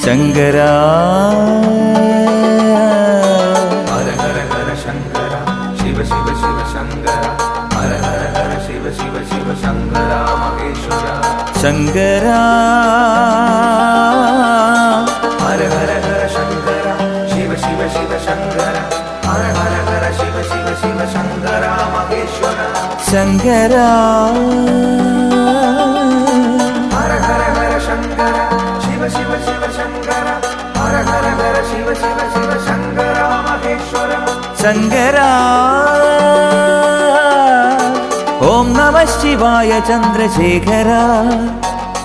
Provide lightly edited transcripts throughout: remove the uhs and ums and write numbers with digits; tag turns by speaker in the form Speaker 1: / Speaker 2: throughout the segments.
Speaker 1: ശങ്കരാ
Speaker 2: ഹര ഹര ഹര ശങ്കര ശിവ ശിവ ശിവ ശങ്കര ഹര ഹര ഹര ശിവ ശിവ ശിവ ശങ്കര മഹേശ്വര
Speaker 1: ശങ്കരാ
Speaker 2: ഹര ഹര ഹര ശങ്കര ശിവ ശിവ ശിവ ശങ്കര ഹര ഹര ഹര ശിവ ശിവ ശിവ ശങ്കര മഹേശ്വര
Speaker 1: ശങ്കരാ
Speaker 2: ഹര ഹര ഹര ശങ്കര ശിവ ശിവ ശിവ ശങ്കര ഹര ഹര ഹര ശിവ ശിവ ശിവ ശങ്കര മഹേശ്വര
Speaker 1: ശങ്കരാ ഓം നമഃ ശിവായ ചന്ദ്രശേഖര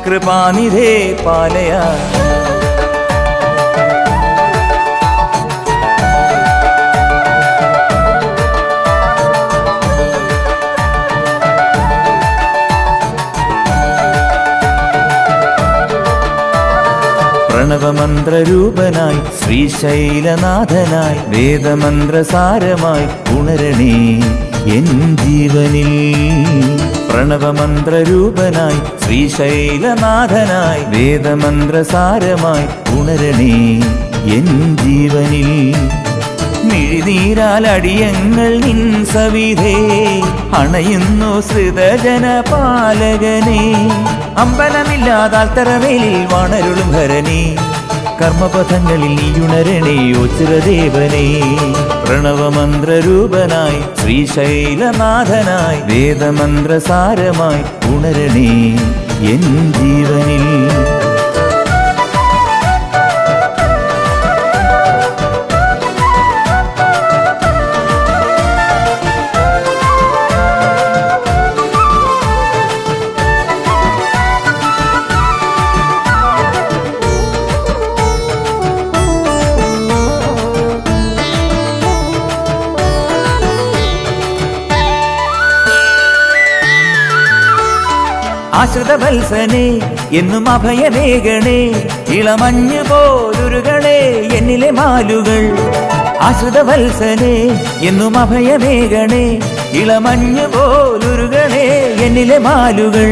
Speaker 1: കൃപാനിധേ പാലയ പ്രണവമന്ത്രരൂപനായി ശ്രീശൈലനാഥനായി വേദമന്ത്രസാരമായി ഉണരണേ എൻ ജീവനിൽ പ്രണവമന്ത്രരൂപനായി ശ്രീശൈലനാഥനായി വേദമന്ത്രസാരമായി ഉണരണേ എൻ ജീവനിൽ മിഴിനീരാൽ അടിയങ്ങൾ നിൻ സവിധേ അണയുന്നു ശ്രിതജന പാലകനെ അമ്പലമില്ലാതാൽ തറവേലിൽ വാണരുളും ഹരനേ കർമ്മപഥങ്ങളിൽ നീയുണരണേ ഓച്ചിരദേവനേ പ്രണവമന്ത്രരൂപനായി ശ്രീശൈലനാഥനായി വേദമന്ത്രസാരമായി ഉണരണേ എൻ ജീവനിൽ ആശ്രിതവത്സനെ എന്നും അഭയമേകണേ ഇളമഞ്ഞു പോലുരുകളെ എന്നിലെ മാലുകൾ ആശ്രിതവത്സനെ എന്നും അഭയമേകണേ ഇളമഞ്ഞു പോലുരുകളെ എന്നിലെ മാലുകൾ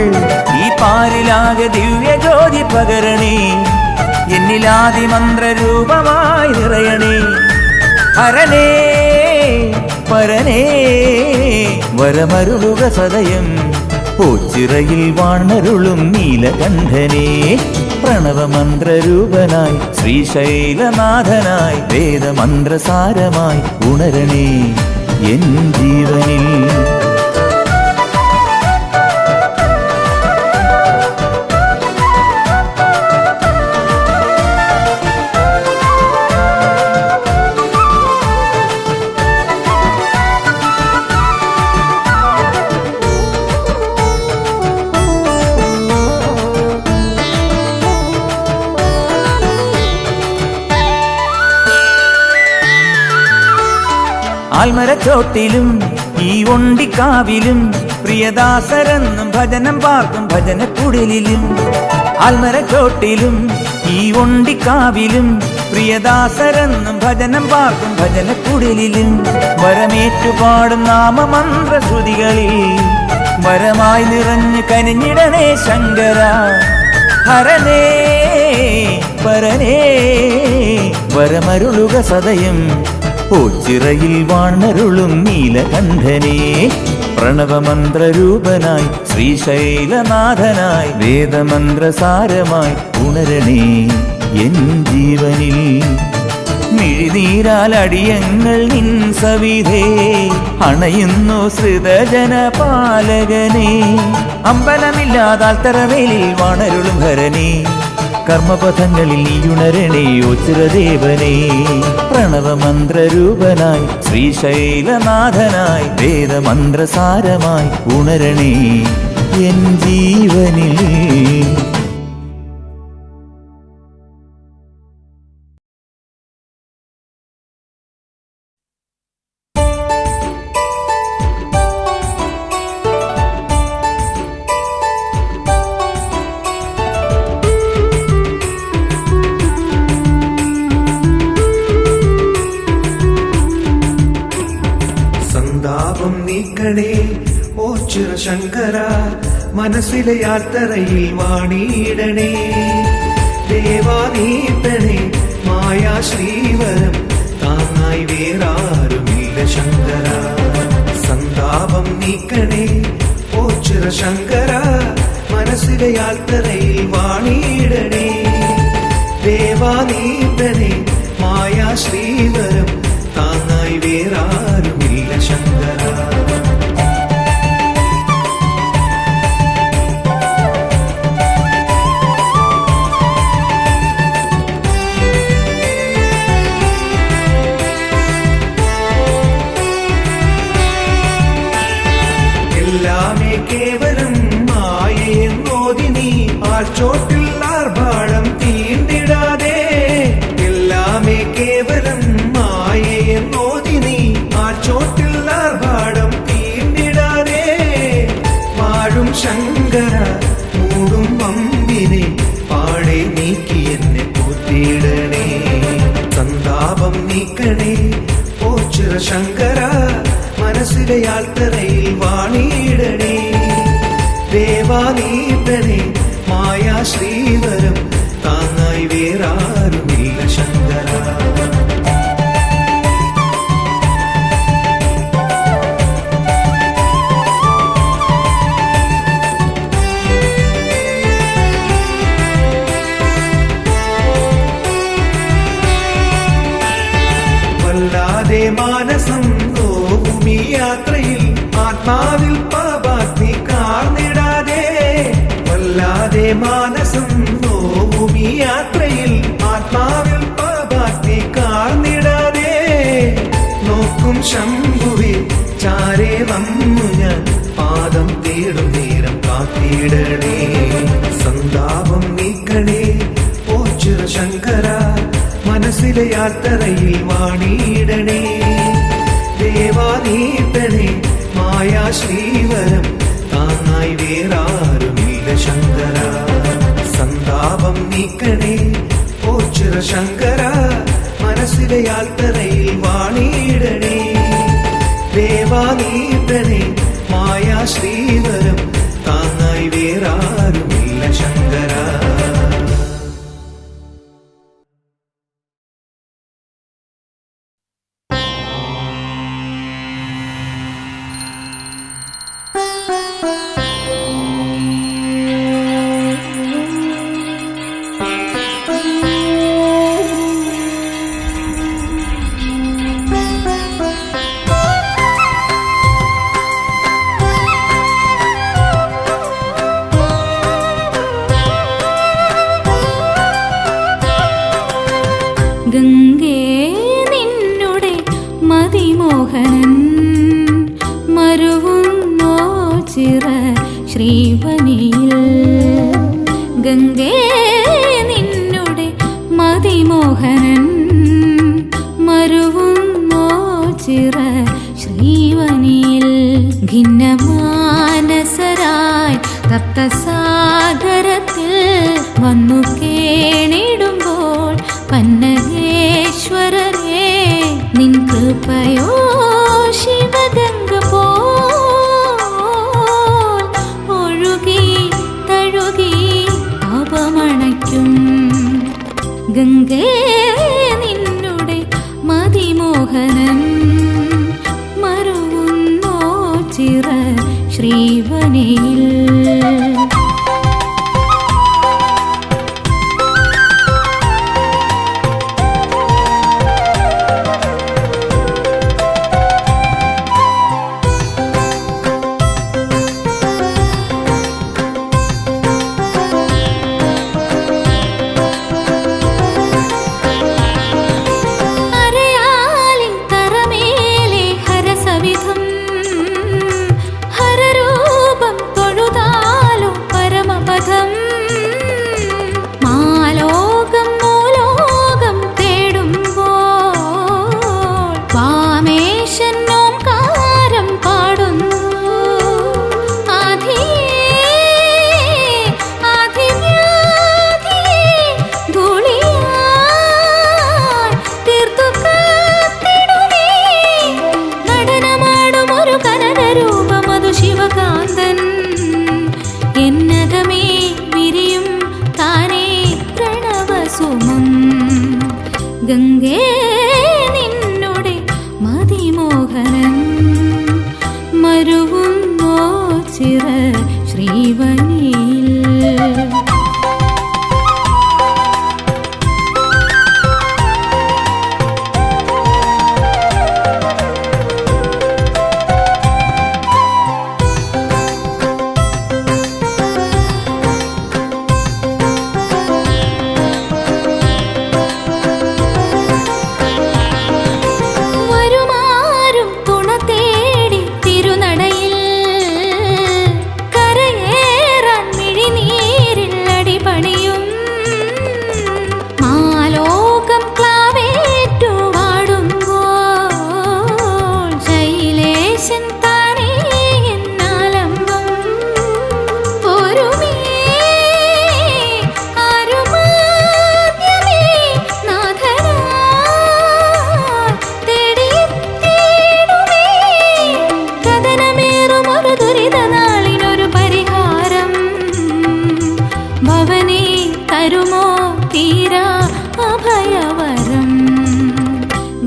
Speaker 1: ഈ പാരിലാകെ ദിവ്യജ്യോതി പകരണേ എന്നിലാദി മന്ത്രരൂപമായി നിറയണേ ഹരനേ പരനേ വരമരുളുക സദയം ഓച്ചിറയിൽ വാണരുളും നീലകണ്ഠനേ പ്രണവമന്ത്രരൂപനായി ശ്രീശൈലനാഥനായി വേദമന്ത്രസാരമായി ഉണരണേ എൻ ജീവനിൽ ആൽമരച്ചോട്ടിലും ഈ ഒണ്ടിക്കാവിലും പ്രിയദാസരെന്നും ഭജനം പാർക്കും ഭജനക്കുടിലും ആൽമരച്ചോട്ടിലും ഈ ഒണ്ടിക്കാവിലും പ്രിയദാസരെന്നും ഭജനം പാർക്കും ഭജനക്കുടിലും വരമേറ്റുപാടും നാമമന്ത്രശ്രുതികളിൽ വരമായി നിറഞ്ഞു കനിഞ്ഞിടണേ ശങ്കര ഹരനേ പരനേ വരമരുളുക സദയം ഓച്ചിറയിൽ വാണരുളും നീലകണ്ഠനേ പ്രണവമന്ത്രരൂപനായി ശ്രീശൈലനാഥനായി വേദമന്ത്രസാരമായി ഉണരണേ എൻ ജീവനിൽ മിഴിനീരാൽ അടിയങ്ങൾ നിൻ സവിധേ അണയുന്നു ശ്രിതജന പാലകനെ അമ്പലമില്ലാതാൽ തറവേലിൽ വാണരുളും ഹരനേ കർമ്മപഥങ്ങളിൽ നീയുണരണേ ഓച്ചിരദേവനേ പ്രണവമന്ത്രരൂപനായി ശ്രീശൈലനാഥനായി വേദമന്ത്രസാരമായി ഉണരണേ എൻ ജീവനിൽ
Speaker 2: നീക്കണേ ഓച്ചിറ ശങ്കര മനസ്സിലെ യാത്രയിൽ വാണിയിടണേ
Speaker 3: ദേവാനീട്ടണേ മായാ ശ്രീവരം താങ്ങായി വേറാരുമില്ല ശങ്കര സന്താപം നീക്കണേ ഓച്ചിറ ശങ്കര മനസ്സിലെ യാത്രയിൽ വാണിയിടണേ ദേവാനീട്ടണേ മായാ ശ്രീവരം താങ്ങായി വേറാരുമില്ല ശങ്കര എല്ലാമേ കേവലം മായയെന്നോതി നീ ആർച്ചോട്ടിൽ ആർഭാടം തീണ്ടിടാതെ എല്ലാമേ കേവലം മായയെന്നോതി നീ ആർച്ചോട്ടിൽ ആർഭാടം തീണ്ടിടാതെ വാഴും ശങ്കര മൂടും വമ്പിനെ പാടെ നീക്കി എന്നെ പോറ്റിയിടണേ സന്താപം നീക്കണേ ഓച്ചിറ ശങ്കര മനസ്സിലെ യാത്രയിൽ വാണിയിടണേ ദേവാനീട്ടണേ മായാ ശ്രീവരം താങ്ങായി വേറാരുമില്ല ശങ്കര വല്ലാതെ മാനസം ഭൂമി യാത്രയിൽ ആത്മാവിൽ പാപാഗ്നി കാർന്നിടാതെ വല്ലാതെ മാനസം ഭൂമി യാത്രയിൽ ആത്മാവിൽ പാപാഗ്നി കാർന്നിടാതെ നോക്കും ശംഭുവെ ചാരേ വന്നു ഞാൻ പാദം തേടും നേരം കാത്തിടണേ സന്താപം നീക്കണേ ഓച്ചിറ ശങ്കര മനസ്സിലെ യാത്രയിൽ വാണിയിടണേ ദേവാനീട്ടണേ മായാ ശ്രീവരം താങ്ങായി വേറാരുമില്ല ശങ്കര സന്താപം നീക്കണേ ഓച്ചിറ ശങ്കര മനസ്സിലെ യാത്രയിൽ വാണിയിടണേ ദേവാനീട്ടണേ മായാ ശ്രീവരം താങ്ങായി വേറാരുമില്ല ശങ്കര
Speaker 4: ഗംഗേ നിന്നുടെ മതിമോഹനൻ മരുവുന്നോ ചിറ ശ്രീവനിയിൽ ഗംഗേ നിന്നുടെ മതിമോഹനൻ മരുവുന്നോ ചിറ ശ്രീവനിയിൽ ഖിന്നമാനസരായി തപ്തസാഗരത്തിൽ വന്നു കേണിടുമ്പോൾ പന്നഗേശ്വരരേ നിൻ കൃപയോ ശിവഗംഗ പോൽ ഒഴുകി തഴുകി താപമണയ്ക്കും ഗംഗേ നിന്നുടെ മതിമോഹനൻ മരുവുന്നോ ചിറ ശ്രീവനിയിൽ എന്നകമേ വിരിയും താനേ പ്രണവ കുസുമം ഗംഗേ നിന്നുടെ മതിമോഹനൻ മരുവുന്നോ ചിറ ശ്രീവനിൽ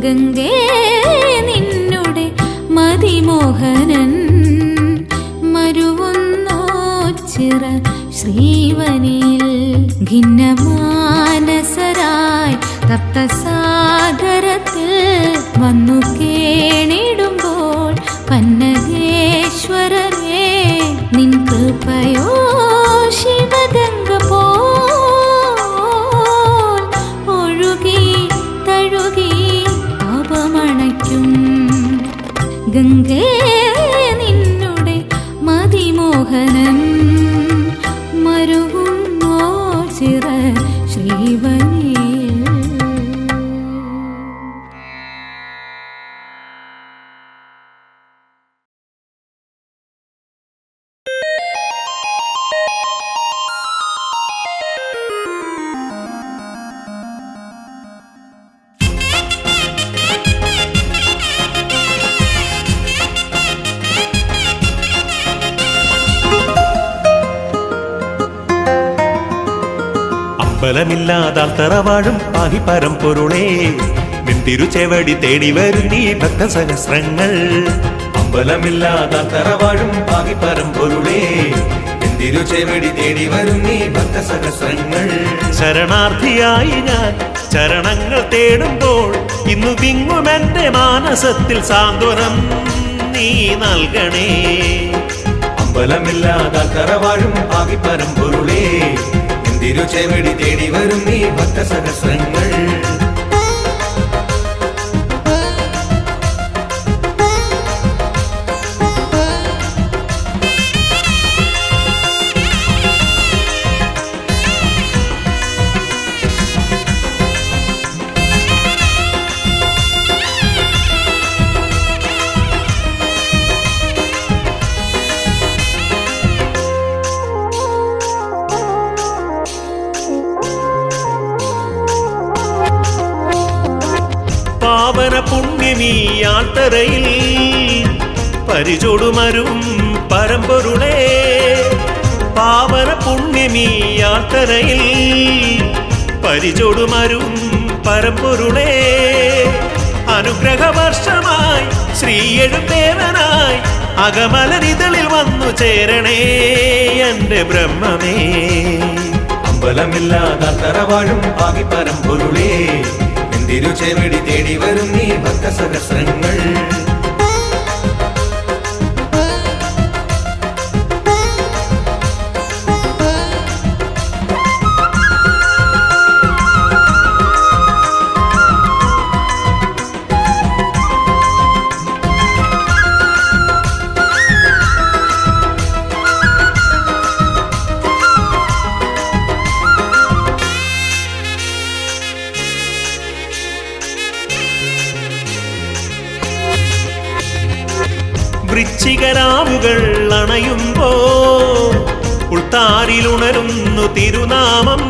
Speaker 4: ഗംഗേ നിന്നുടെ മതിമോഹനൻ മരുവുന്നോ ചിറ ശ്രീവനിൽ ഖിന്നമാനസരായി തപ്തസാഗരത്തിൽ വന്നു കേണിടുമ്പോൾ പന്നഗേശ്വരരേ നിൻ കൃപയോ ശിവഗംഗ പോ ഗംഗേ നിന്നുടെ മതിമോഹനൻ മരുവുന്നോ ചിറ ശ്രീവനിൽ
Speaker 5: അമ്പലമില്ലാതാൽ തറവാഴും പാഹി പരമ്പൊരുളേ നിന്തിരുചെവടി തേടി വരും നീ ഭക്തസഹസ്രങ്ങൾ.
Speaker 3: അമ്പലമില്ലാതാൽ തറവാഴും പാഹി പരമ്പൊരുളേ നിന്തിരുചെവടി തേടി വരും നീ ഭക്തസഹസ്രങ്ങൾ.
Speaker 5: ശരണാർത്ഥിയായി ഞാൻ ചരണങ്ങൾ തേടുമ്പോൾ ഇന്നു വിങ്ങുമെന്റെ മാനസത്തിൽ സാന്ത്വനം നീ നൽകണേ.
Speaker 3: അമ്പലമില്ലാതാൽ തറവാഴും പാഹി പരമ്പൊരുളേ തിരുചെവടി തേടി വരും നീ ഭക്തസഹസ്രങ്ങൾ.
Speaker 5: പാവന പുണ്യമീ യാത്രയിൽ പരിചൊടുമരും പരമ്പൊരുളേ. പാവന പുണ്യമീ യാത്രയിൽ പരിചൊടുമരും പരമ്പൊരുളേ. അനുഗ്രഹവർഷമായി ശ്രീയെഴും ദേവനായി അകമലരിതളിൽ വന്നു ചേരണേ എന്റെ ബ്രഹ്മമേ.
Speaker 3: അമ്പലമില്ലാതാൽ തറവാഴും പാഹി പരമ്പൊരുളേ തിരുചെവടി തേടി വരും നീ ഭക്തസഹസ്രങ്ങൾ.
Speaker 5: വൃശ്ചികരാവുകൾ അണയുമ്പോ ഉൾത്താരിലുണരുന്നു തിരുനാമം.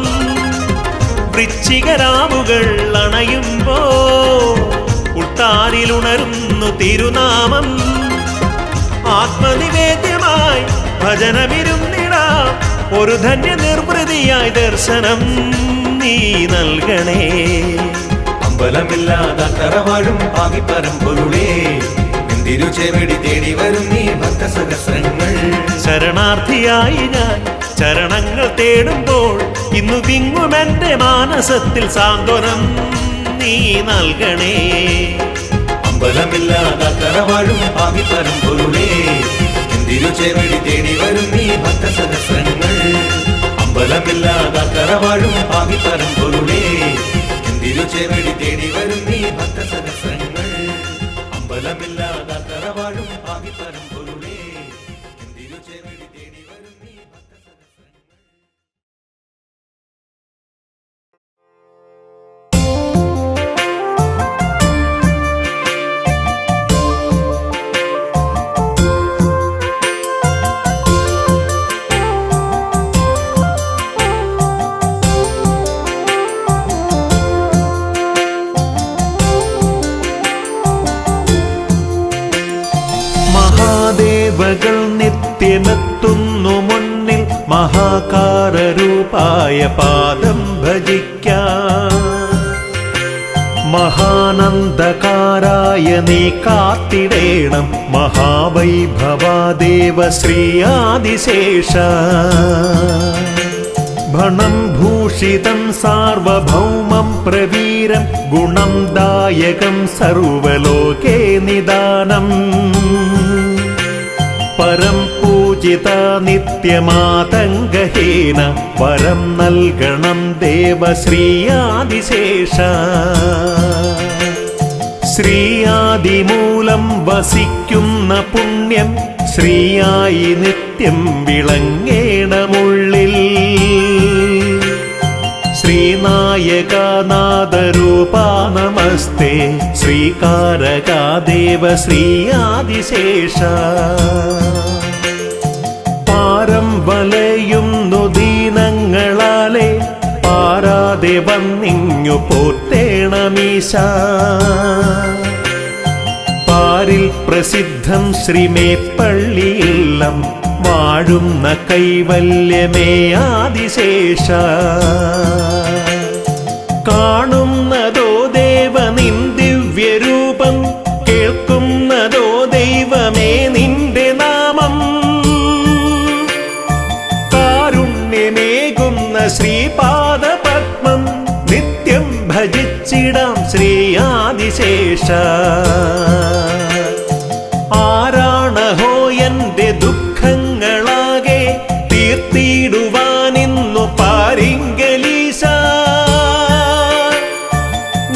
Speaker 5: വൃശ്ചികരാവുകൾ അണയുമ്പോ ഉൾത്താരിലുണരുന്നു തിരുനാമം. ആത്മനിവേദ്യമായി ഭജനമിരുന്നിടാം ഒരു ധന്യ നിർവൃതിയായി ദർശനം നീ നൽകണേ.
Speaker 3: അമ്പലമില്ലാതറ വാഴും പാകിപ്പരമ്പൊരുളേ, തിരുചെവിടി തേടി വരും നീ ഭക്തസഹസ്രങ്ങൾ.
Speaker 5: ശരണാർത്ഥിയായി ഞാൻ ചരണങ്ങൾ തേടുമ്പോൾ ഇന്നു വിങ്ങുമെന്റെ മാനസത്തിൽ സാന്ത്വനം നീ നൽകണേ.
Speaker 3: അമ്പലമില്ലാതറ വാഴും പാകിപ്പരമ്പൊരുളേ, തിരുചെവിടി തേടി വരും നീ ഭക്തസഹസ്രങ്ങൾ. അമ്പലമില്ലാതറ വാഴും പാകിപ്പരമ്പൊരുളേ, തിരുചെവിടി തേടി വരും നീ ഭക്തസഹസ്രങ്ങൾ. അമ്പലമില്ലാതറ വാഴും പാകിപ്പരമ്പൊരുളേ, തിരുചെവിടി തേടി വരും നീ ഭക്തസഹസ്രങ്ങൾ.
Speaker 5: മഹാദേവകൾ നിത്യമെത്തുന്നു മുന്നിൽ, മഹാകാരരൂപായ പാദം ഭജിക്കാൻ. മഹാനന്ദകാരായ നീ കാത്തിടേണം, മഹാവൈഭവാദേവ ശ്രീയാദിശേഷ. ഭണം ഭൂഷിതം സാർവഭൗമം പ്രവീരം, ഗുണം ദായകം സർവലോകേ നിദാനം. പരം പൂജിത നിത്യമാതംഗഹീന, വരം നൽകണം ദേവ ശ്രീയാദിശേഷ. ശ്രീയാദിമൂലം വസിക്കുന്ന പുണ്യം, ശ്രീയായി നിത്യം വിളങ്ങേണമുള്ളിൽ. ശ്രീനായകനാദരൂപാ നമസ്തേ, ശ്രീകാരകാദേവ ശ്രീയാദിശേഷ. പാരം വലയുന്നു ദീനങ്ങളാലെ, പാരാതെ വന്നിങ്ങു പോറ്റേണമീശ. പാരിൽ പ്രസിദ്ധം ശ്രീമേപ്പള്ളിയില്ലം, വാഴുന്ന കൈവല്യമേ ആദിശേഷ. കാണുന്നതോ ദേവ നിൻ ദിവ്യരൂപം, കേൾക്കുന്നതോ ദൈവമേ നിന്റെ നാമം. കാരുണ്യമേകുന്ന ശ്രീപാദപത്മം, നിത്യം ഭജിച്ചിടാം ശ്രീയാദിശേഷ. ആരാണഹോ എന്റെ ദുഃഖങ്ങളാകെ തീർത്തിടുവാനിന്നു പാരിങ്കലീശ.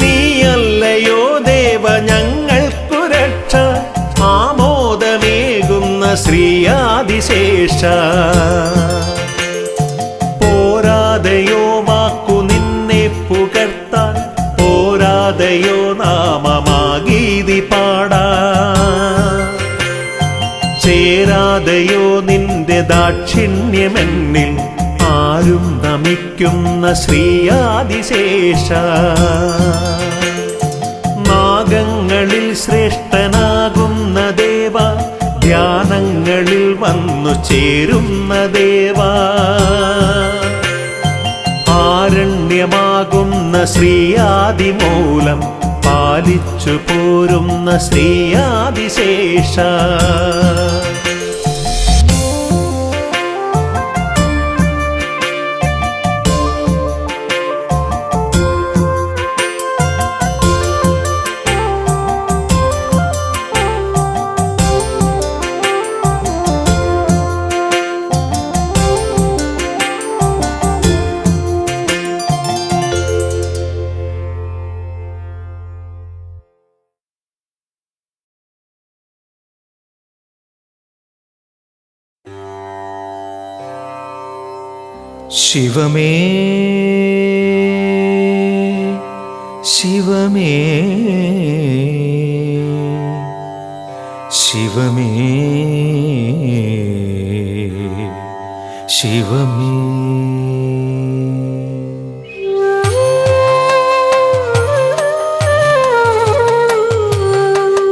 Speaker 5: നീയല്ലയോ ദേവ ഞങ്ങൾക്കു രക്ഷ, ആമോദമേകുന്ന ശ്രീയാദിശേഷ. പോരാതെയോ വാക്കു നിന്നെ പുകഴ്ത്താൻ, പോരാതെയോ നാമമാഗീതി പാടാ. ചേരാതെയോ നിന്റെ ദാക്ഷിണ്യമെന്നിൽ, ആരും നമിക്കുന്ന ശ്രീയാദിശേഷ. നാഗങ്ങളിൽ ശ്രേഷ്ഠനാകുന്ന ദേവ, ധ്യാനങ്ങളിൽ വന്നു ചേരുന്ന ദേവ. ആരണ്യമാകുന്ന ശ്രീയാദിമൂലം, പാലിച്ചു പോരുന്ന ശ്രീയാദിശേഷ.
Speaker 1: ശിവമേ ശിവമേ ശിവമേ ശിവമേ.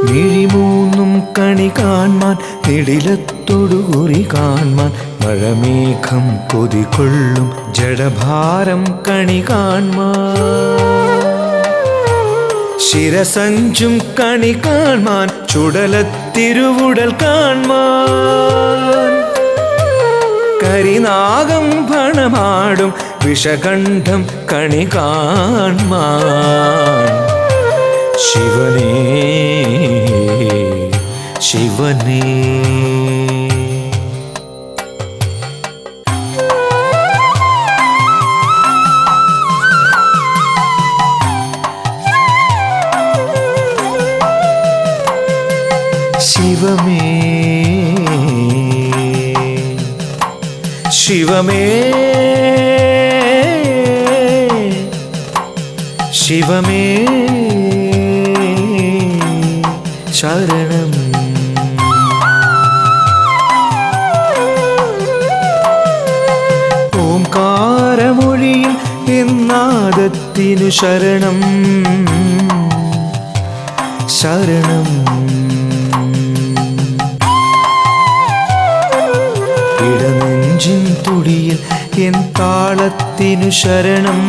Speaker 1: മിഴിമൂന്നും കണി കണി കാൺമാൻ നിടിലത്തൊടുകുറി കാൺമാൻ മഴമേഘം കൊതികൊള്ളും ജഡഭാരം കണി കാൺമാൻ ശിരസഞ്ചും കണി കാൺമാൻ ചുടലത്തിരുവുടൽ കാൺമാൻ കരിനാഗം ഭണമാടും വിഷകണ്ഠം കണി കാൺമാൻ ശിവനേ ശിവനേ ശിവമേ ശിവമേ ശിവമേ ശരണം ഓംകാരമൊഴിയിൽ എന്നാദത്തിനു ശരണം ശരണം ഇടനെഞ്ചിൻ തുടിയിൽ എൻ താളത്തിനു ശരണം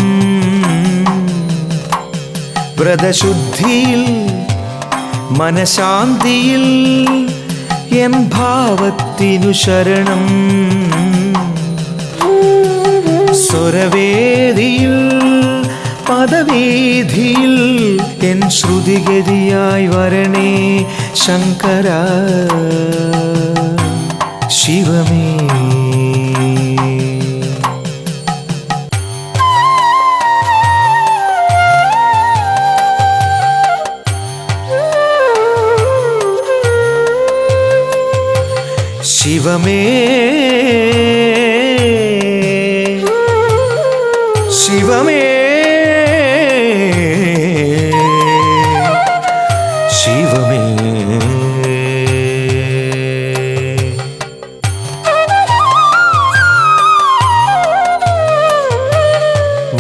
Speaker 1: വ്രതശുദ്ധിയിൽ മനശാന്തിയിൽ എൻ ഭാവത്തിനു ശരണം സ്വരവേദിയിൽ പദവീതിയിൽ എൻ ശ്രുതിഗതിയായി വരണേ ശങ്കര ശിവമേ ശിവമേ ശിവമേ ശിവമേ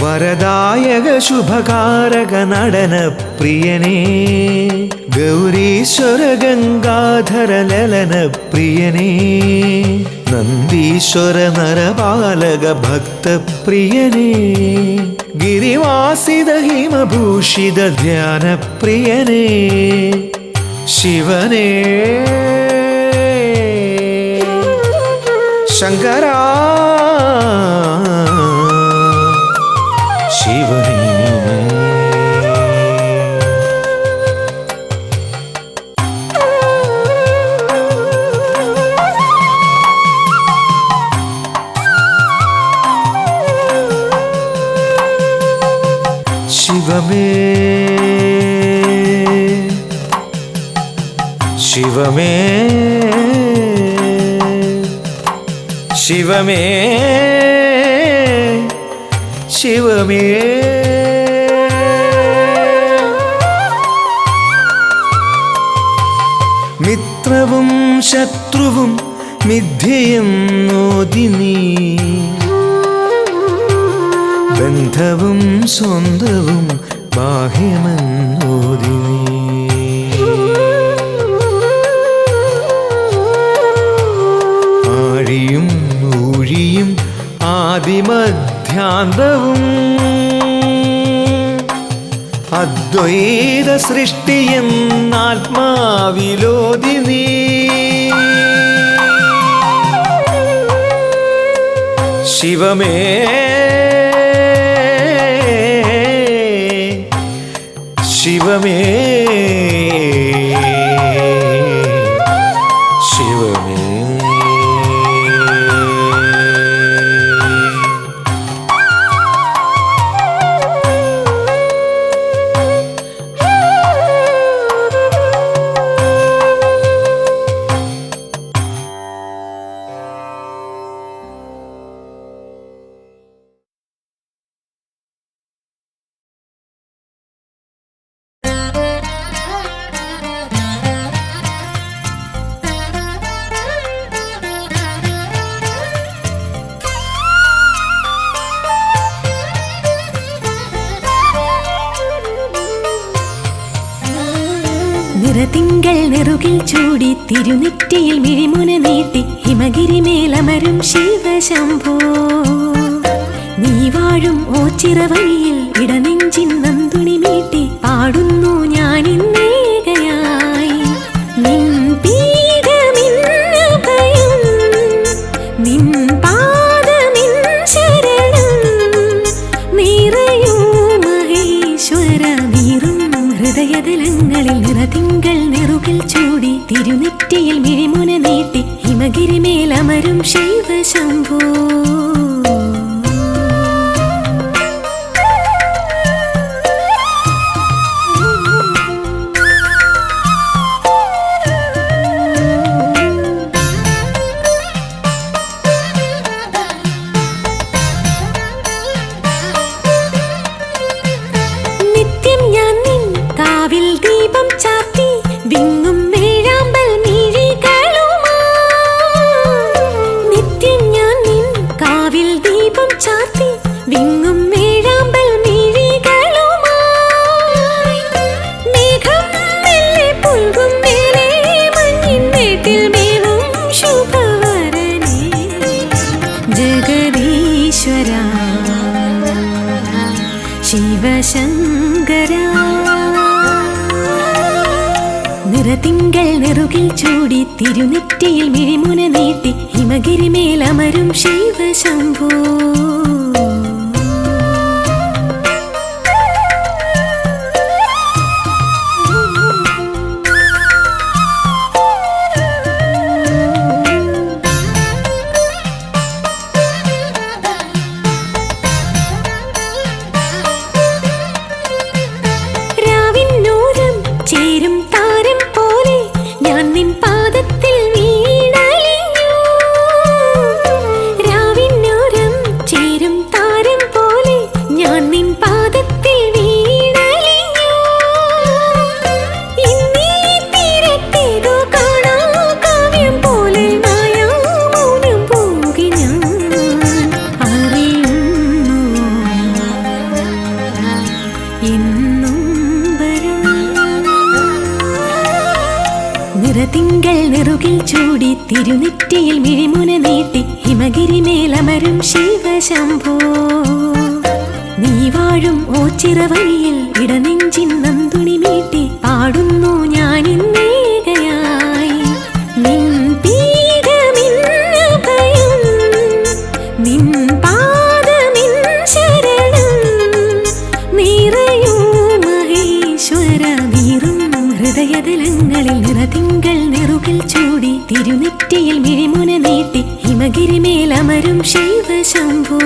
Speaker 1: വരദായക ശുഭകാരക നടന പ്രിയനേ ഗൗരീശ്വര ഗംഗാധര ലലന പ്രിയനേ നന്ദീശ്വര നരപാലക ഭക്തപ്രിയനേ ഗിരിവാസിത ഹിമഭൂഷിത ധ്യാന പ്രിയനേ ശിവനേ ശങ്കരാ ശിവനേ ശിവമേ ശിവമേ ശിവമേ ശിവമേ മിത്രവും ശത്രുവും മിഥ്യയും നോദിനീ ബന്ധവും സ്വന്തവും ബാഹ്യമെന്നോദിനീ ആഴിയും ഊഴിയും ആദിമധ്യാന്തവും അദ്വൈത സൃഷ്ടിയെന്നാത്മാവിലോദിനീ ശിവമേ ശിവമേ ശിവമേ
Speaker 4: നിറതിങ്കൾ നെറുകിൽ ചൂടി തിരുനെറ്റിയിൽ മിഴിമുന നീട്ടി ഹിമഗിരി മേലമരും ശിവശംഭോ നീ വാഴും ഓച്ചിറ വഴിയിൽ ഇടനെഞ്ചിൻ നന്തുണി മീട്ടി പാടുന്നു ഞാനിന്നേകയായി നിൻ പീഠമിന്നു ഭയം നിൻ പാദമിൻ ശരണം നിറയൂ മഹേശ്വര നീറും ഹൃദയതലങ്ങളിൽ നിറതിങ്കൾ നെറുകിൽ ചൂടി തിരുനെറ്റിയിൽ മിഴിമുന നീട്ടി ഹിമഗിരി മേലമരും ശിവശംഭോ ശിവശങ്കരാ നിറതിങ്കൾ നെറുകിൽ ചൂടി തിരുനെറ്റിയിൽ മിഴിമുന നീട്ടി ഹിമഗിരി മേലമരും ശിവശംഭോ നിറതിങ്കൾ നെറുകിൽ ചൂടി തിരുനെറ്റിയിൽ മിഴിമുന നീട്ടി ഹിമഗിരി മേലമരും ശിവശംഭോ നീ വാഴും ഓച്ചിറ വഴിയിൽ ഇടനെഞ്ചിൻ നന്തുണി മീട്ടി പാടുന്നു ഞാനിന്നേകയായി നിൻ പീഠമിന്നു ഭയം നിൻ പാദമിൻ ശരണം നിറയൂ മഹേശ്വര നീറും ഹൃദയതലങ്ങളിൽ നിറതിങ്കൾ നെറുകിൽ ചൂടി തിരുനെറ്റിയിൽ മിഴിമുന നീട്ടി ഹിമഗിരി മേലമരും ശിവശംഭോ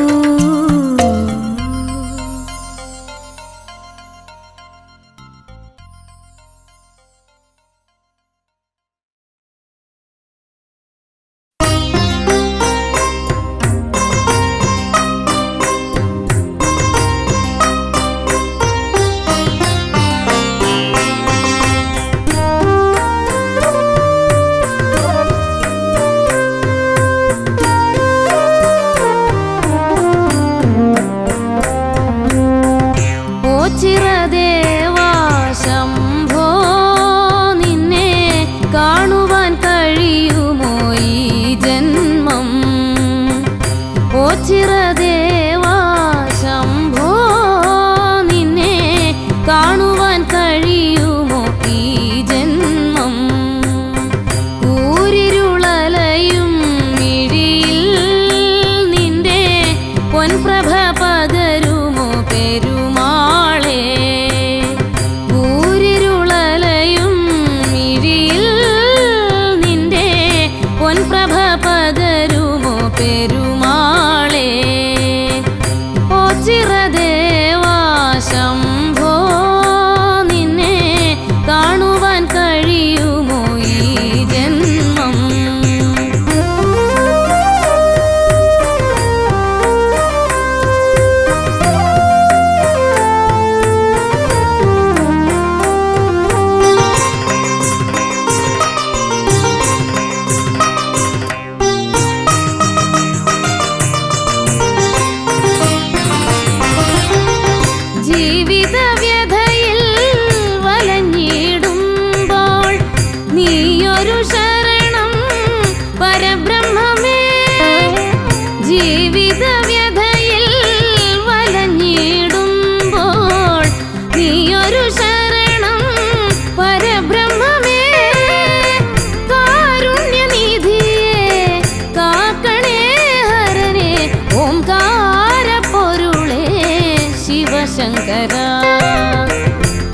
Speaker 4: ശിവശങ്കര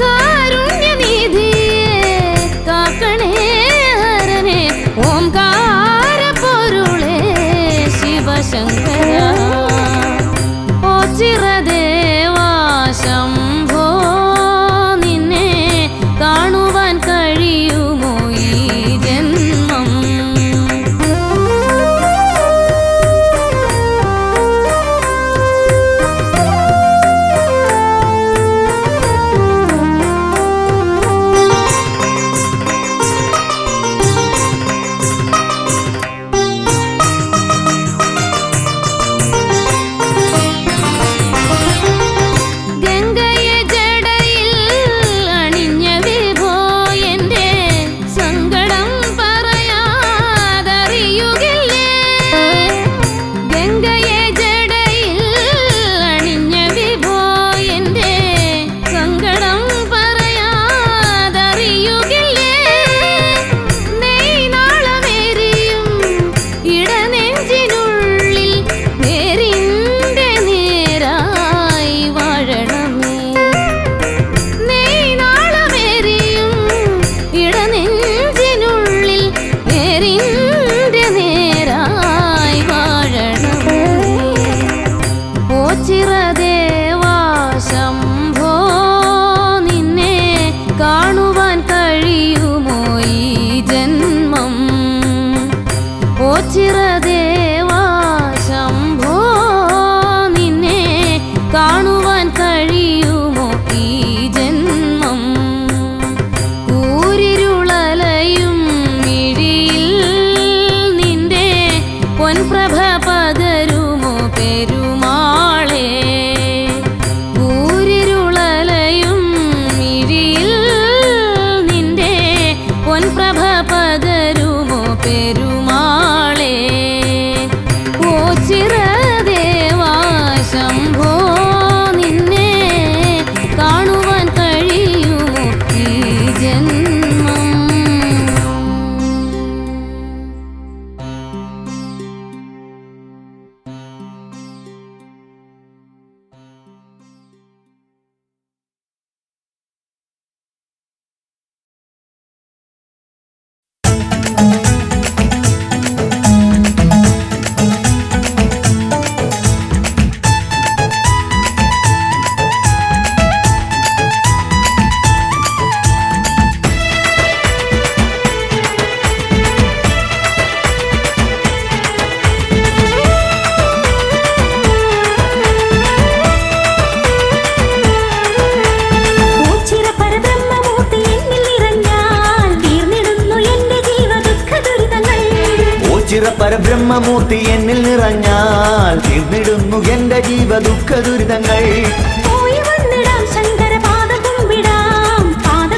Speaker 4: കാരുണ്യനിധിയെ കാക്കണേ ഹരനെ ഓംകാര പൊരുളേ ശിവശങ്കര ഓ ചിരദേവാ ശംഭോ നിന്നെ കാണുവാൻ കഴിയുമോ ഈ ജന്മം ഗംഗയെ ജടയിൽ അണിഞ്ഞ വിഭോ എന്റെ സങ്കടം പറയാതറിയുകില്ലേ ഗംഗയെ ജടയിൽ അണിഞ്ഞ വിഭോ എന്റെ സങ്കടം പറയാതറിയുകില്ലേ നെയ്നാളമേരിയും ഇടനെഞ്ചിനുള്ളിൽ നേരിന്റെ നേരായി വാഴണമേ നെയ്നാളമേരിയും ഇടനെഞ്ചിനുള്ളിൽ നേരിന്റെ നേരായി വാഴണമേ ഓ ചിരദേവാ ശംഭോ നിന്നെ കാണുവാൻ കഴിയുമോ ഈ ജന്മം ഓ ചിരദേവാ ശംഭോ നിന്നെ കാണുവാൻ കഴിയുമോ ഈ ജന്മം കൂരിരുളലയും മിഴിയിൽ നിന്റെ പൊൻപ്രഭ പകരുമോ പെരുമാളേ കൂരിരുളലയും മിഴിയിൽ നിന്റെ പൊൻപ്രഭ പകരുമോ പെരുമാളേ ഓ ചിരദേവാ ശംഭോ നിന്നെ കാണുവാൻ കഴിയുമോ ഈ ജന്മം
Speaker 6: പരബ്രഹ്മമൂർത്തി എന്നിൽ നിറഞ്ഞാൽ തീർന്നിടുന്നു എന്റെ ജീവ ദുഃഖ ദുരിതങ്ങൾ
Speaker 4: പോയി വന്നിടാം ശങ്കര പാദം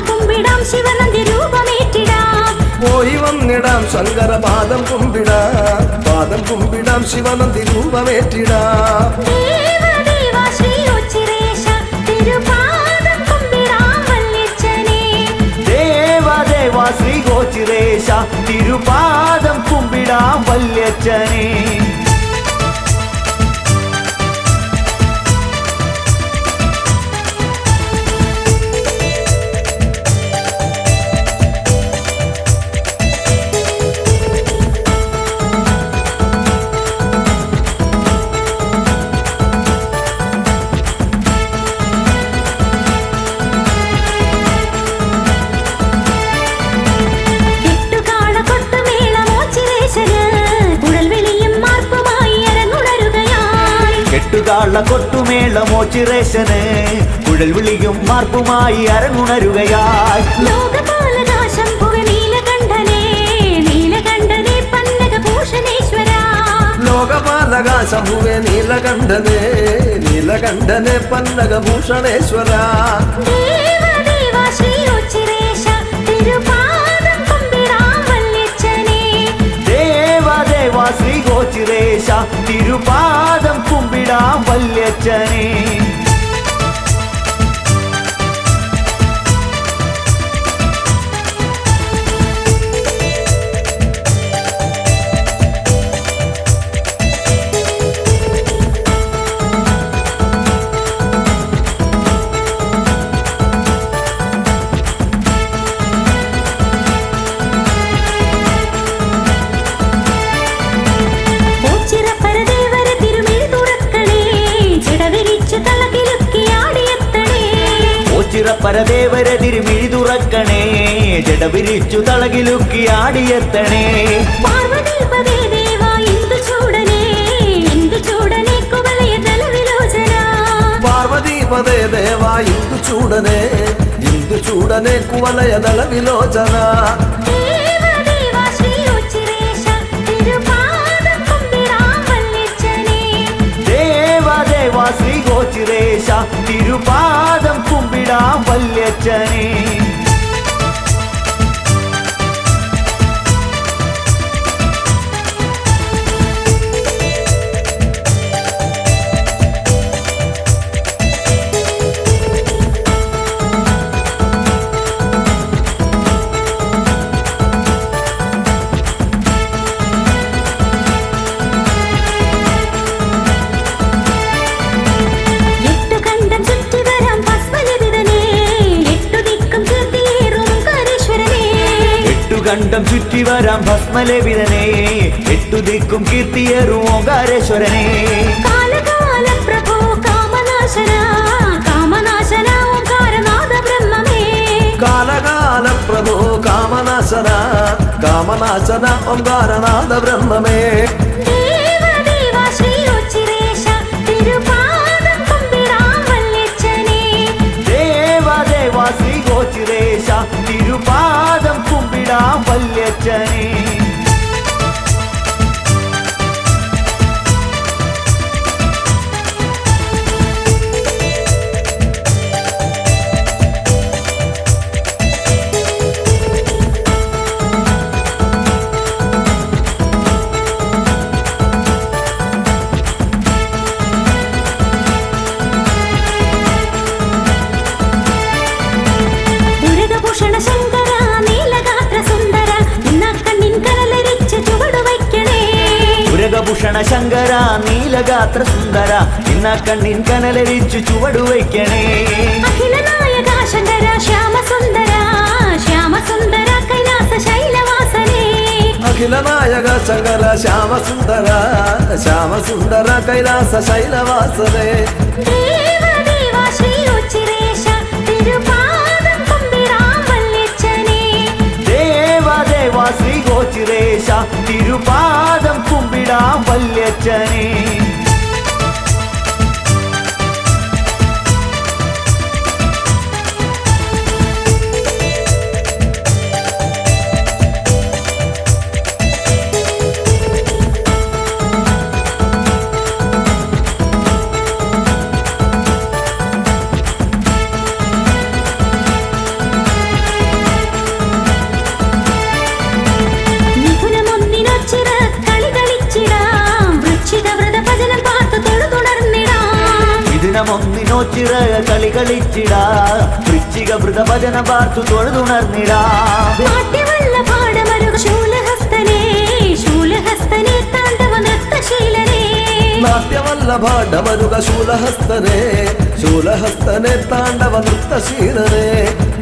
Speaker 4: കുമ്പിടാം ശിവനന്ദി രൂപമേറ്റിടാം
Speaker 7: പോയി വന്നിടാം ശങ്കര പാദം കുമ്പിടാം ശിവനന്ദി രൂപമേറ്റിടാം
Speaker 4: ദേവദേവാ ശ്രീ ഉച്ചിരേശ തിരുപാദം കുമ്പിടാം വല്യച്ഛനേ
Speaker 6: ദേവദേവാ ശ്രീ ഗോചിരേശ തിരുപാദം കുമ്പിടാം വല്യച്ഛനേ കൊട്ടുമേളമോ ചിറേശന് കുഴൽ വിളിയും മാർപ്പുമായി അരങ്ങുണരുകയായി
Speaker 4: ലോകപാലകാശംഭുവ നീലകണ്ഠനേ പന്നകഭൂഷണേശ്വര
Speaker 7: ലോകപാലകാശംഭുവേ നീലകണ്ഠനേ പന്നകഭൂഷണേശ്വര
Speaker 4: ദേവദേവാ ശ്രീ ഉച്ചിരേശ തിരുപാദം കുമ്പിടാം വല്യച്ഛനേ
Speaker 6: ദേവദേവാ ശ്രീ ഗോചിരേശ തിരുപാദം കുമ്പിടാം വല്യച്ഛനേ പരദേവരെ തിരുമിഴി തുറക്കണേ ജടവിരിച്ചു തളകിലുക്കി ആടിയെത്തണേ
Speaker 4: പാർവതീപതേ ദേവാ ഇന്ദു ചൂടനെ കുവലയ ജലവിലോചന
Speaker 7: പാർവതീപദേ ദേവ ഇന്ദു ചൂടനെ കുവലയ ദള വിലോചന
Speaker 4: ദേവദേവാ ശ്രീ ഉച്ചിരേശ തിരുപാദം കുമ്പിടാം വല്യച്ഛനേ
Speaker 6: ദേവദേവാ ശ്രീ ഗോചിരേശ തിരുപാദം കുമ്പിടാം വല്യച്ഛനേ കണ്ടം ചുറ്റി വരാം ഭസ്മലവിതനെ എട്ടു ദിക്കും കീർത്തിയേറും ഓങ്കാരേശ്വരനെ
Speaker 4: കാലകാല പ്രഭോ കാമനാശന ഓംകാരനാഥ ബ്രഹ്മമേ
Speaker 7: കാലകാല പ്രഭോ കാമനാശന ഓംകാരനാഥ ബ്രഹ്മമേ
Speaker 4: ദേവദേവാ ശ്രീ ഉച്ചിരേശ തിരുപാദം കുമ്പിടാം വല്യച്ഛനേ
Speaker 6: ദേവദേവാ ശ്രീ ഗോചിരേശ തിരുപാദം കുമ്പിടാം വല്യച്ഛനേ
Speaker 4: ദുരിതഭൂഷണ ശങ്കര നീലഗാത്ര സുന്ദര നിന്നക്കണ്ണിൻ കനലരിച്ച് ചുവടു വയ്ക്കണേ
Speaker 6: ഉരകഭൂഷണ ശങ്കര നീലഗാത്ര സുന്ദര ഇന്ന കണ്ണിൻ കനലരിച്ചു ചുവടു വയ്ക്കണേ
Speaker 4: അഖില നായക ശങ്കര ശ്യാമസുന്ദര കൈലാസ ശൈലവാസനേ
Speaker 7: അഖില നായക ശങ്കര ശ്യാമസുന്ദര കൈലാസ ശൈലവാസനേ
Speaker 4: ദേവദേവാ ശ്രീ ഉച്ചിരേശ തിരുപാദം കുമ്പിടാം വല്യച്ഛനേ
Speaker 6: ദേവദേവാ ശ്രീ ഗോചിരേശ തിരുപാദം കുമ്പിടാം വല്യച്ഛനേ
Speaker 4: മിഥുനമൊന്നിനൊച്ചിറ കളി കളിച്ചിടാം വൃശ്ചികവ്രത ഭജനം പാർത്തു തൊഴുതുണർന്നിടാം
Speaker 6: ഇതിനമൊന്നിനോച്ചിറ കളി കളിച്ചിടാ വൃശ്ചിക വൃത ഭജന പാർത്തു തൊഴുതുണർന്നിടാ
Speaker 4: നാട്യവല്ലഭാടമരുക ശൂലഹസ്തനേ താണ്ഡവ നൃത്തശീലനേ
Speaker 7: നാട്ಯವಲ್ಲಭಾಡಮರುಗ ಶೂಲಹಸ್ತನೆ ತಾಂಡವ ನೃತ್ತಶೀಲನೆ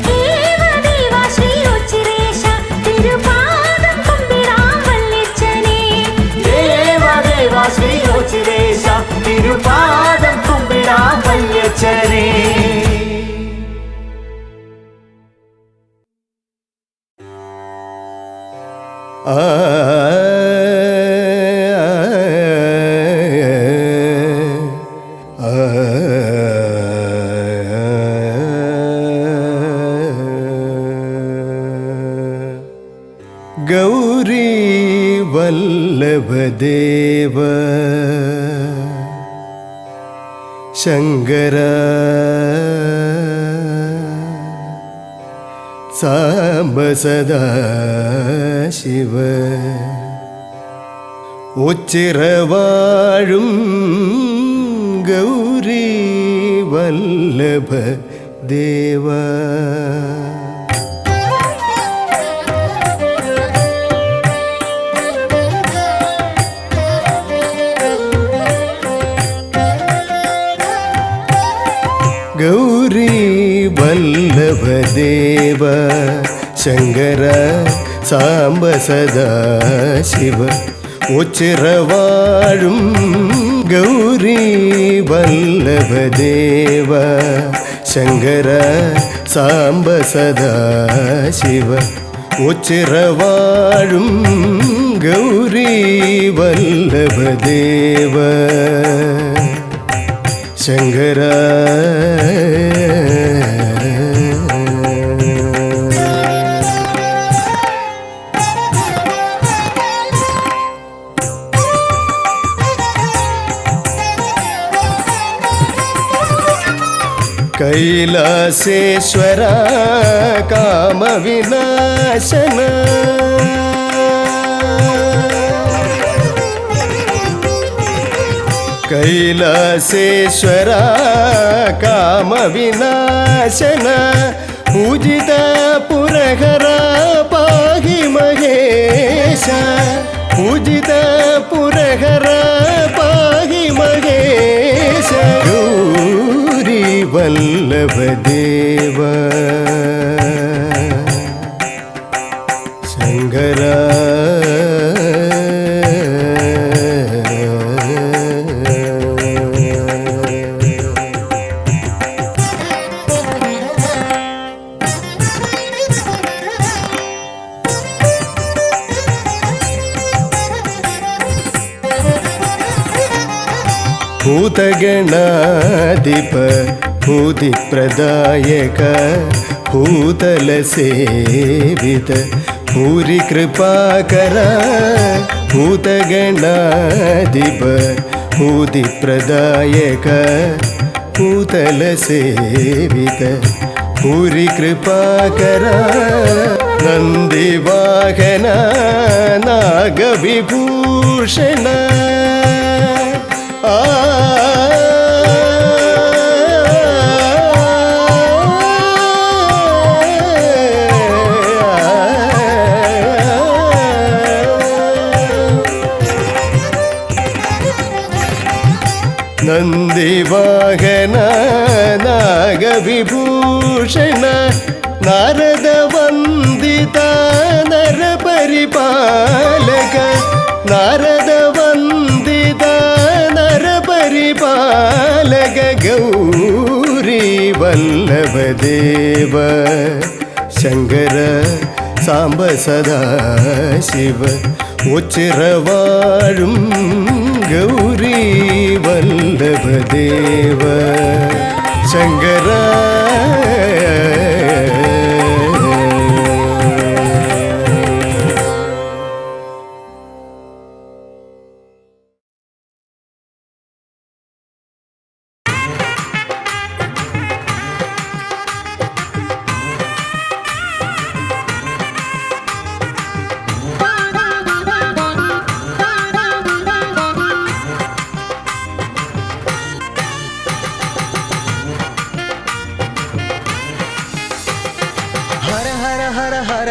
Speaker 4: ദേവദേവാ ശ്രീ ഉച്ചിരേശ തിരുപാദം കുമ്പിടാം വല്യച്ഛനേ
Speaker 6: ദേവദേവാ ശ്രീ ഗോചിരേശ തിരുപാദം കുമ്പിടാം വല്യച്ഛനേ
Speaker 1: ഗൗരീ വല്ലഭദേവ ശങ്കര സാംബ സദാശിവ ഉച്ചിറവാഴും ഗൗരീ വല്ലഭ ദേവ ഗൗരീ വല്ലഭദേവ ശങ്കര സാംബ സദാശിവ ഉച്ചിറവാഴും ഗൗരീ വല്ലഭദേവ ശങ്കര സാംബ സദാശിവ ഉച്ചിറവാഴും ഗൗരി വല്ലഭദേവ ശങ്കര കൈലാസേശ്വര കാമവിനാശന കൈലാസേശ്വര കാമവിനാശന പൂജിത പുരഹര പാഹി മഹേശ പൂജിത പുരഹര പാഹി മഹേശ ഗൗരി വല്ലഭദേവ ശങ്കര ഭൂതഗണാധിപ ഭൂതിപ്രദായക ഭൂതലസേവിത ഭൂരി കൃപാകര ഭൂതഗണാധിപ ഭൂതിപ്രദായക ഭൂതലസേവിത ഭൂരി കൃപാകര നന്ദിവാഹന നാഗവിഭൂഷണ നന്ദിവാഹന നാഗവിഭൂഷണ നാരദ വന്ദിത നരപരിപാലക നാരദ വന്ദിത നരപരിപാലക ഗൗരി വല്ലഭദേവ ശങ്കര സാംബ സദാശിവ ഉച്ചിറവാഴും ഗൗരി വല്ലഭദേവ ശങ്കര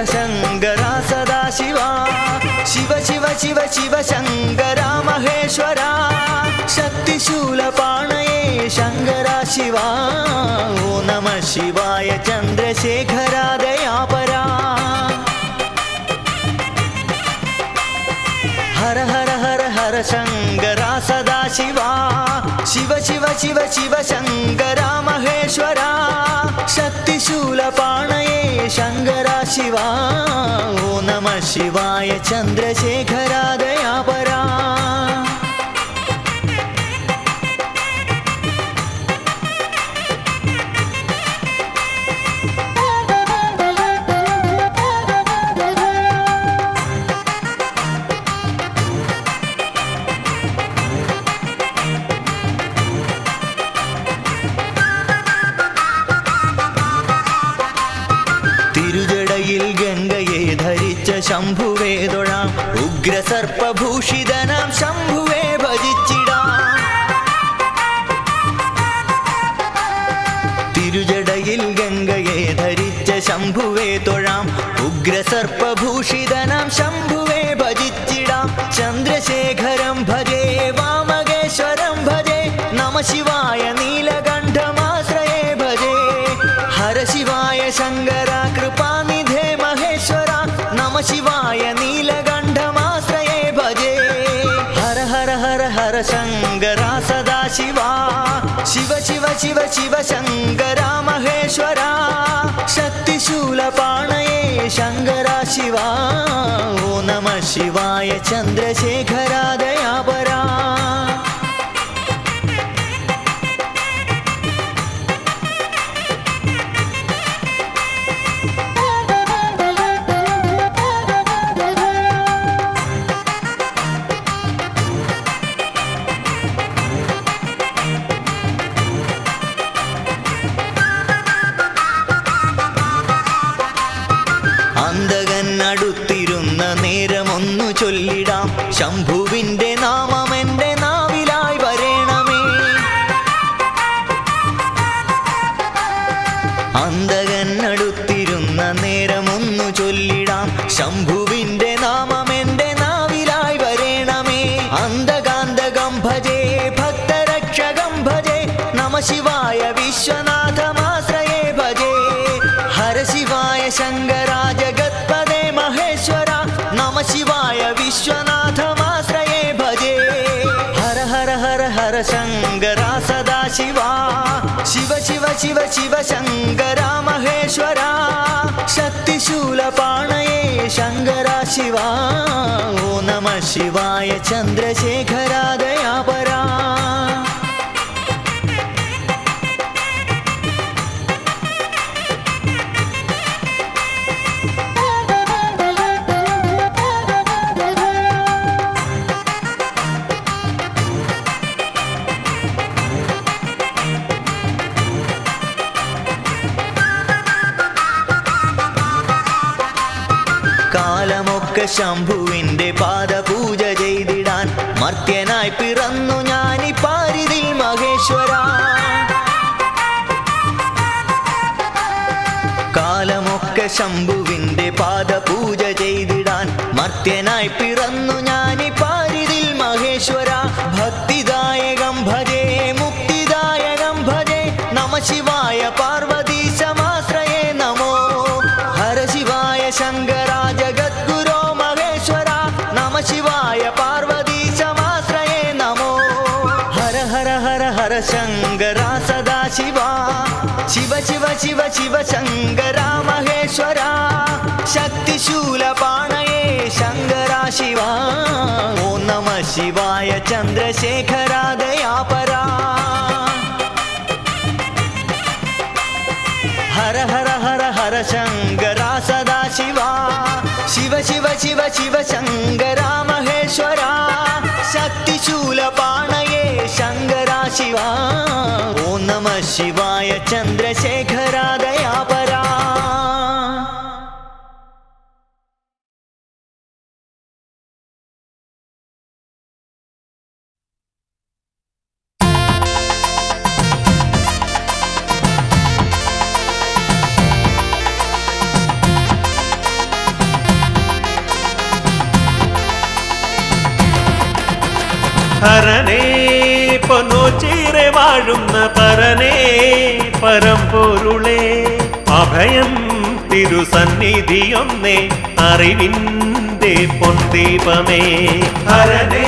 Speaker 6: शंकरा सदा शिवा शिव शिव शिव शिव शंकरा महेश्वरा शक्तिशूलपाणये शंकरा शिवा ओ नमः शिवाय चंद्रशेखरा दयापरा हर हर हर हर शंकरा सदा शिवा शिव शिव शिव शिव शंकरा महेश्वरा शक्तिशूलपाणये शंकरा शिवा ओ नमः शिवाय चंद्रशेखरा दयापरा गंगये धरिच शंभुवे दोळाम उग्र सर्पभूषितनाम शंभुवे भजिचिडाम तिरुजडयिल गंगये धरिच शंभुवे दोळाम उग्र सर्पभूषितनाम शंभुवे भजिचिडाम चंद्रशेखरं भजे वामगेश्वरं भजे नमः शिवाय नीलकंठमाश्रये भजे हर शिवाय शंकरा कृपानिधे महेश्वरा नमः शिवाय नीलकंठमाश्रये भजे हर हर हर हर शंकरा सदा शिवा शिव शिव शिव शिव शंकरा महेश्वरा ശക്തിശൂലപാണയേ ശങ്കരാ ശിവാ ഓ നമ ശിവായ ചന്ദ്രശേഖരാ ദയാപരാ അന്തകൻ അടുത്തിരുന്ന നേരമൊന്നു ചൊല്ലിടാം ശംഭുവിൻ്റെ നാമം എൻ്റെ നാവിലായി വരേണമേ അന്തകൻ അടുത്തിരുന്ന നേരമൊന്നു ചൊല്ലിടാം ശംഭുവിൻ്റെ നാമം എൻ്റെ നാവിലായി വരേണമേ അന്തകാന്തകം ഭജേ ഭക്തരക്ഷകം ഭജേ നമ ശിവായ വിശ്വനാഥമാശ്രയേ ഭജേ ഹര ശിവായ ശങ്കരാ ജഗത്പദേ മഹേശ്വര നമ ശിവായ വിശ്വനാഥമാശ്രയേ ഭജേ ഹര ഹര ഹര ഹര ശങ്കരാ സദാ ശിവാ ശിവ ശിവ ശിവ ശിവ ശങ്കരാ മഹേശ്വര ശക്തിശൂലപാണയേ ശങ്കരാ ശിവാ ഓ നമ ശിവായ ചന്ദ്രശേഖരാ ദയാപരാ കാലമൊക്കെ ശംഭുവിൻ്റെ പാദപൂജ ചെയ്തിടാൻ മർത്യനായി പിറന്നു ഞാനി പാരിതിൽ മഹേശ്വര കാലമൊക്കെ ശംഭുവിൻ്റെ പാദപൂജ ചെയ്തിടാൻ മർത്യനായി പിറന്നു ഞാനി പാരിതിൽ മഹേശ്വര ഭക്തിദായകം ഭജേ മുക്തിദായകം ഭജേ നമ ശിവായ പാർവതീശമാശ്രയേ നമോ ഹര ശിവായ ശങ്കരാ ജഗദ്ഗുരോ മഹേശ്വര നമ ശിവായ പാർവതീശമാശ്രയേ നമോ ഹര ഹര ഹര ഹര ശങ്കരാ സദാ ശിവാ ശിവ ശിവ ശിവ ശിവ ശങ്കരാ മഹേശ്വര ശക്തിശൂലപാണയേ ശങ്കരാ ശിവാ ഓ നമ ശിവായ ചന്ദ്രശേഖരാ ദയാപരാ ഹര ഹര ഹര ഹര ശങ്കരാ സദാ ശിവാ ശിവ ശിവ ശിവ ശിവ ശങ്കരാ മഹേശ്വര ശക്തിശൂലപാണയേ ശങ്കരാ ശിവാ ഓ നമ ശിവായ ചന്ദ്രശേഖരാ ദയാപരാ
Speaker 5: ഹരനേ പൊന്നോച്ചീറെ വാഴുന്ന പരനേ പരമ്പൊരുളേ അഭയം തിരുസന്നിധിയൊന്നേ അറിവിൻ്റെ പൊൻദീപമേ ഹരനേ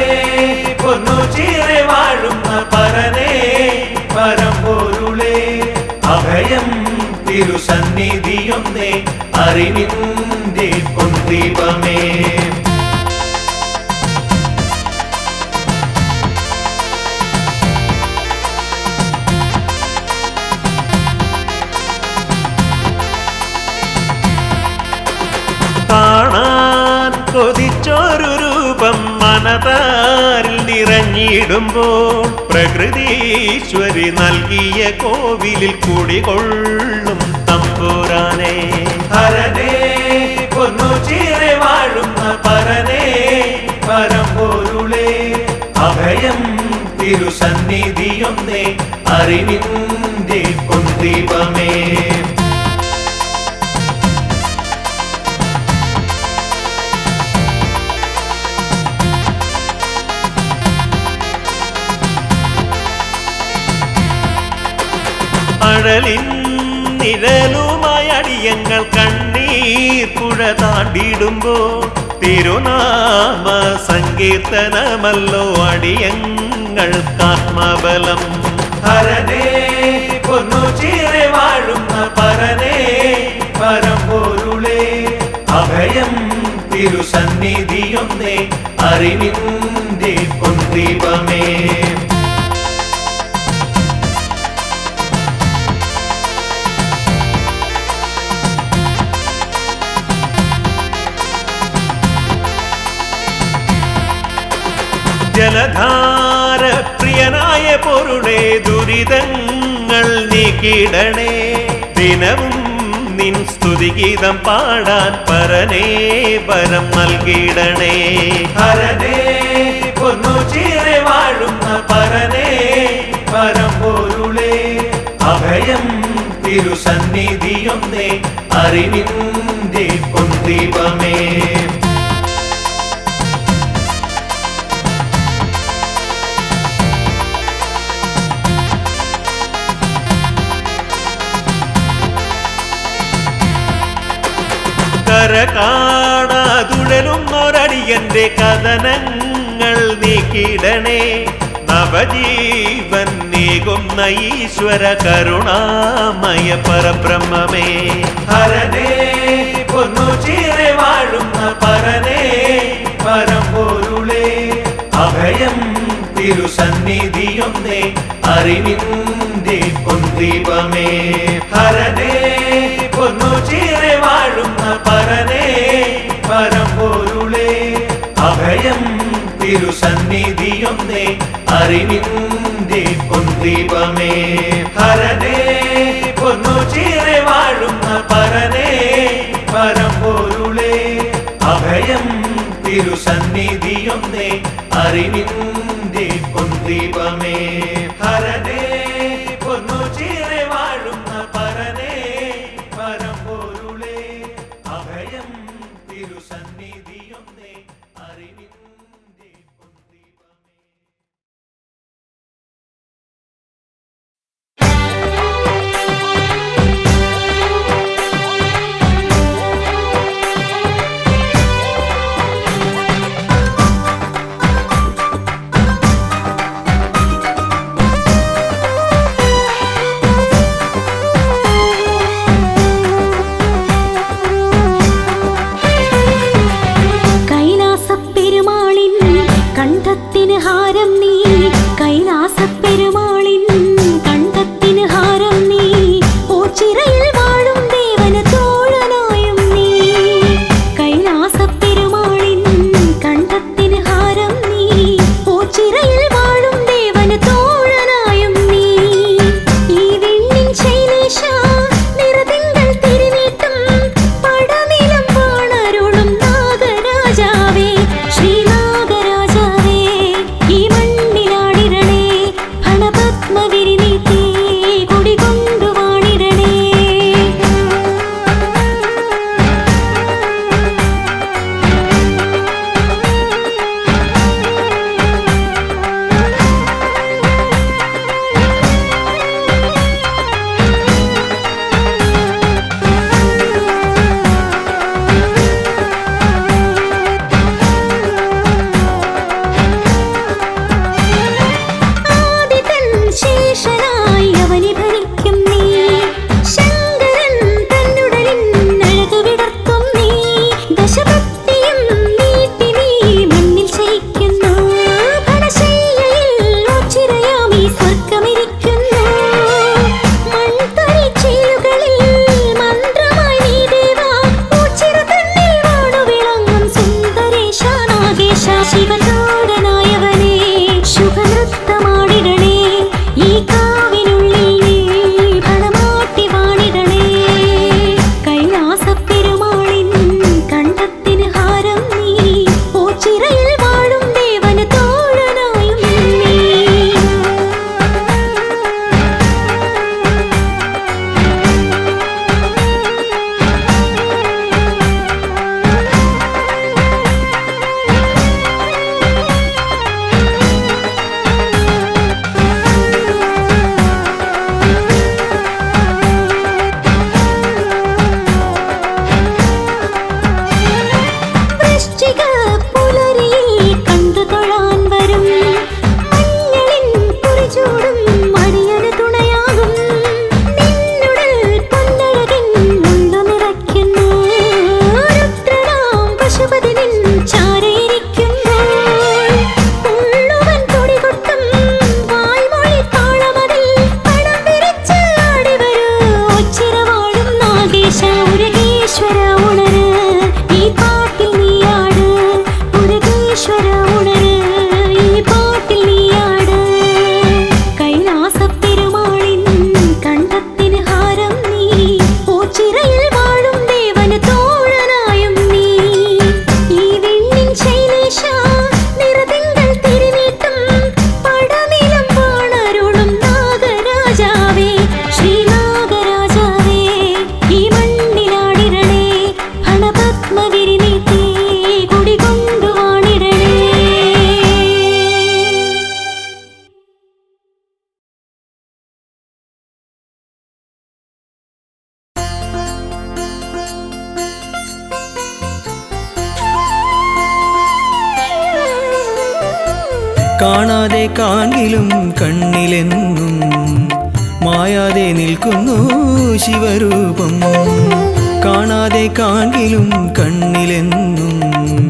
Speaker 5: പൊന്നോച്ചീറെ വാഴുന്ന പരനേ പരമ്പൊരുളേ അഭയം തിരുസന്നിധിയൊന്നേ അറിവിൻ്റെ പൊൻദീപമേ കാണാൻ കൊതിച്ചൊരു രൂപം മനതാരിൽ നിറഞ്ഞിടുമ്പോൾ പ്രകൃതീശ്വരി നൽകിയ കോവിലിൽ കുടികൊള്ളും തമ്പുരാനേ ഹരനേ പൊന്നുചീറെ വാഴുന്ന പരനേ പരമ്പൊരുളേ അഭയം തിരുസന്നിധിയൊന്നേ അറിവിൻ്റെ പൊൻദീപമേ അഴലിൻ നിഴലുമായി അടിയങ്ങൾ കണ്ണീർ പുഴ താണ്ടിടുമ്പോൾ തിരുനാമ സങ്കീർത്തനമല്ലോ അടിയങ്ങൾക്കാത്മബലം ഹരനേ പൊന്നുചീറെ വാഴുന്ന പരനേ പരമ്പൊരുളേ അറിവിൻ്റെ പൊൻദീപമേ. ജലധാര പ്രിയനായ പൊരുളെ ദുരിതങ്ങൾ നീക്കിടണേ. ദിനവും നിൻ സ്തുതിഗീതം പാടാൻ പരനേ വരം നൽകിടണേ. ഹരനേ പൊന്നു ചീരെ വാഴുന്ന പരനേ പരമ്പൊരുളേ, അഭയം തിരുസന്നിധിയൊന്നേ അറിവിൻ്റെ പൊൻദീപമേ. കരകാണാതുഴലുന്നൊരടിയന്റെ കഥനങ്ങൾ നീക്കിടണേ. നവജീവൻ നീകുന്ന ഈശ്വര കരുണാമയ പരബ്രഹ്മമേ. ഹരനേ പൊന്നു ചീരെ വാഴുന്ന പരനേ പരമ്പൊരുളേ, അഭയം തിരുസന്നിധിയൊന്നേ അറിവിൻ്റെ പൊൻദീപമേ. ഹരനേ പൊന്നു ചീരെ വാഴുന്ന പരനേ പരമ്പൊരുളേ, അഭയം തിരുസന്നിധിയൊന്നേ അറിവിൻ്റെ പൊൻദീപമേ. ഹരനേ പൊന്നു ചീരെ വാഴുന്ന പരനേ പരമ്പൊരുളേ, അഭയം തിരുസന്നിധിയൊന്നേ അറിവിൻ്റെ പൊൻദീപമേ. ഹരനേ പൊന്നു ചീരെ വാഴുന്ന പരനേ പരമ്പൊരുളേ, അഭയം തിരുസന്നിധിയൊന്നേ അറിവിൻ്റെ പൊൻദീപമേ.
Speaker 8: കാണാതെ കാണിലും കണ്ണിലെന്നും മായാതെ നിൽക്കുന്നു ശിവരൂപം. കാണാതെ കാണിലും കണ്ണിലെന്നും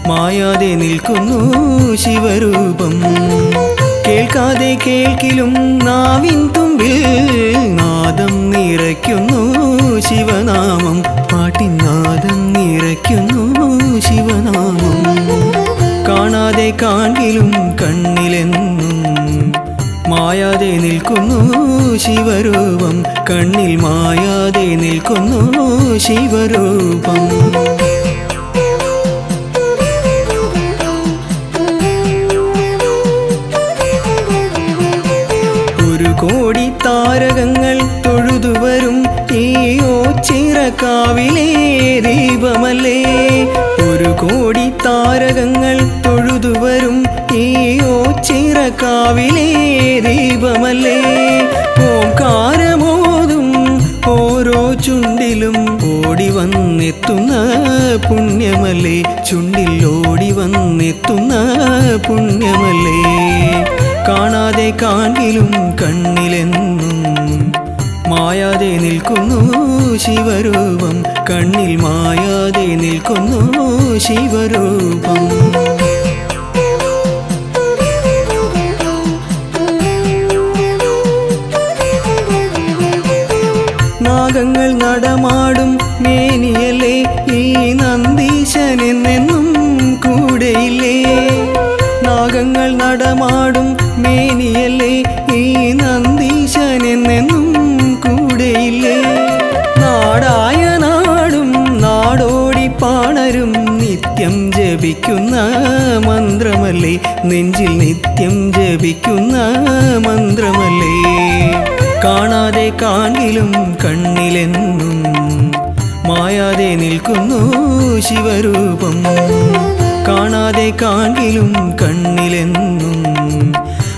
Speaker 8: മായാതെ നിൽക്കുന്നു ശിവരൂപം. കേൾക്കാതെ കേൾക്കിലും നാവിൻ തുമ്പിൽ നാദം നിറയ്ക്കുന്നു ശിവനാമം. പാട്ടിൻ നാദം നിറയ്ക്കുന്നു ശിവനാമം. കാണാതെ കാണിലും കണ്ണിലെന്നും മായാതെ നിൽക്കുന്നു ശിവരൂപം. കണ്ണിൽ മായാതെ നിൽക്കുന്നു ശിവരൂപം. ഒരു കോടി താരകങ്ങൾ തൊഴുതുവരും ഈ ഓച്ചിറക്കാവിലെ ദീപമല്ലേ. ഒരു കോടി താരകങ്ങൾ തൊഴുതുവരും ഈ ഓച്ചിറക്കാവിലെ ദീപമല്ലേ. ഓംകാരമോതും ഓരോ ചുണ്ടിലും ഓടി വന്നെത്തുന്ന പുണ്യമല്ലേ. ചുണ്ടിൽ ഓടി വന്നെത്തുന്ന പുണ്യമല്ലേ. കാണാതെ കാണിലും കണ്ണിലെന്നും മായാതെ നിൽക്കുന്നു ശിവരൂപം. കണ്ണിൽ മായാതെ നിൽക്കുന്നു ശിവരൂപം. നാഗങ്ങൾ നടമാടും മേനിയല്ലേ ഈ നന്ദീശനെന്നെന്നും കൂടെയില്ലേ. നാഗങ്ങൾ നടമാടും മേനിയല്ലേ ഈ നന്ദീശനെന്നെന്നും കൂടെയില്ലേ. നാടായ നാടും നാടോടി പാണരും നിത്യം ജപിക്കുന്ന മന്ത്രമല്ലേ. നെഞ്ചിൽ നിത്യം ജപിക്കുന്ന മന്ത്രമല്ലേ. കാണാതെ കാണിലും കണ്ണിലെന്നും മായാതെ നിൽക്കുന്നു ശിവരൂപം. കാണാതെ കാണിലും കണ്ണിലെന്നും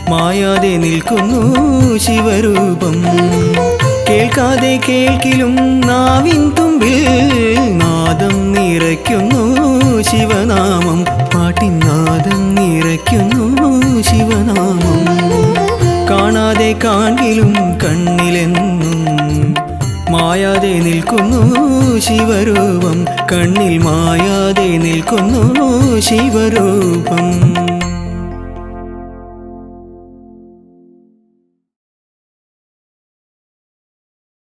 Speaker 8: മായാതെ നിൽക്കുന്നു ശിവരൂപം. കേൾക്കാതെ കേൾക്കിലും നാവിൻ തുമ്പിൽ നാദം നിറയ്ക്കുന്നു ശിവനാമം. പാട്ടിൻ നാദം നിറയ്ക്കുന്നു ശിവനാമം. കാണാതെ കാണിലും കണ്ണിലെന്നും മായാതെ നിൽക്കുന്നു ശിവരൂപം. കണ്ണിൽ മായാതെ നിൽക്കുന്നു ശിവരൂപം.